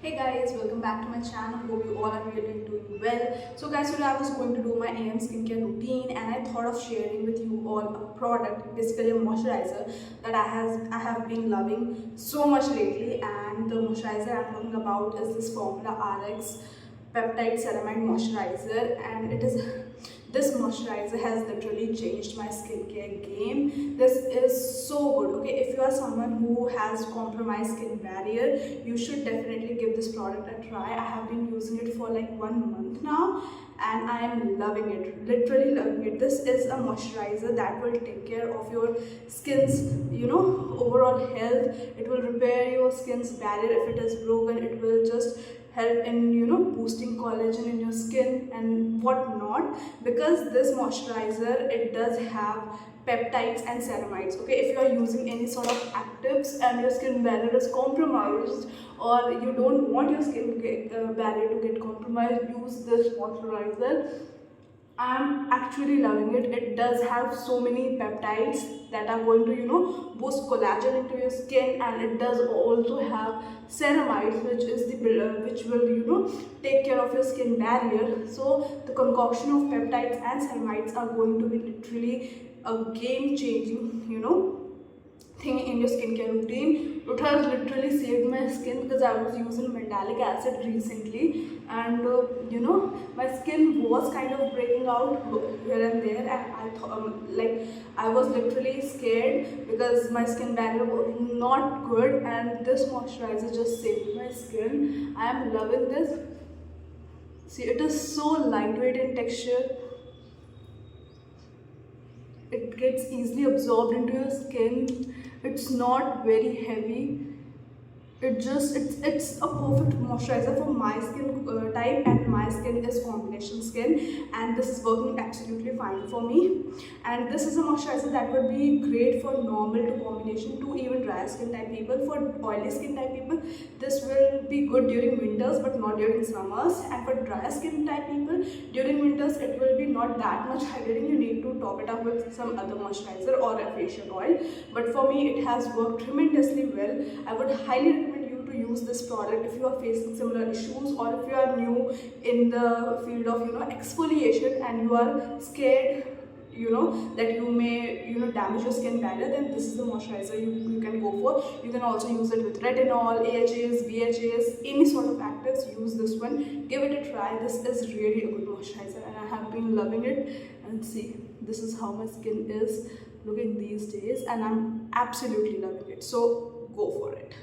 Hey guys, welcome back to my channel. Hope you all are really doing well. So guys, today I was going to do my AM skincare routine and I thought of sharing with you all a product, basically a moisturizer that I have been loving so much lately. And the moisturizer I'm talking about is this Formula RX Peptide Ceramide Moisturizer, and this moisturizer has literally changed my skincare game. This is so good. Okay, if you are someone who has compromised skin barrier, you should definitely give this product a try. I have been using it for like 1 month now and I am loving it, literally loving it. This is a moisturizer that will take care of your skin's overall health. It will repair your skin's barrier if it is broken. It will just help in boosting collagen in your skin and whatnot, because this moisturizer, it does have peptides and ceramides. Okay, if you are using any sort of actives and your skin barrier is compromised, or you don't want your barrier to get compromised, use this moisturizer. I'm actually loving it. It does have so many peptides that are going to, boost collagen into your skin, and it does also have ceramides, which is which will, take care of your skin barrier. So the concoction of peptides and ceramides are going to be literally a game changing, thing in your skincare routine. It has literally saved my skin because I was using mandelic acid recently, and my skin was kind of breaking out here and there, and I thought like I was literally scared because my skin barrier was not good, and this moisturizer just saved my skin. I am loving this. See, it is so lightweight in texture. It gets easily absorbed into your skin. It's not very heavy. It's a perfect moisturizer for my skin type, and my skin is combination skin, and this is working absolutely fine for me. And this is a moisturizer that would be great for normal to combination to even dry skin type people. For oily skin type people, this will be good during winters but not during summers, and for dry skin type people, during winters it will be not that much hydrating. You need to top it up with some other moisturizer or a facial oil, but for me it has worked tremendously well. I would highly recommend you to use this product if you are facing similar issues, or if you are new in the field of exfoliation and you are scared that you may damage your skin barrier. Then this is the moisturizer you can go for. You can also use it with retinol, AHAs, BHAs, any sort of actives. Use this one, give it a try. This is really a good moisturizer and I have been loving it. And see, this is how my skin is looking these days, and I'm absolutely loving it. So go for it.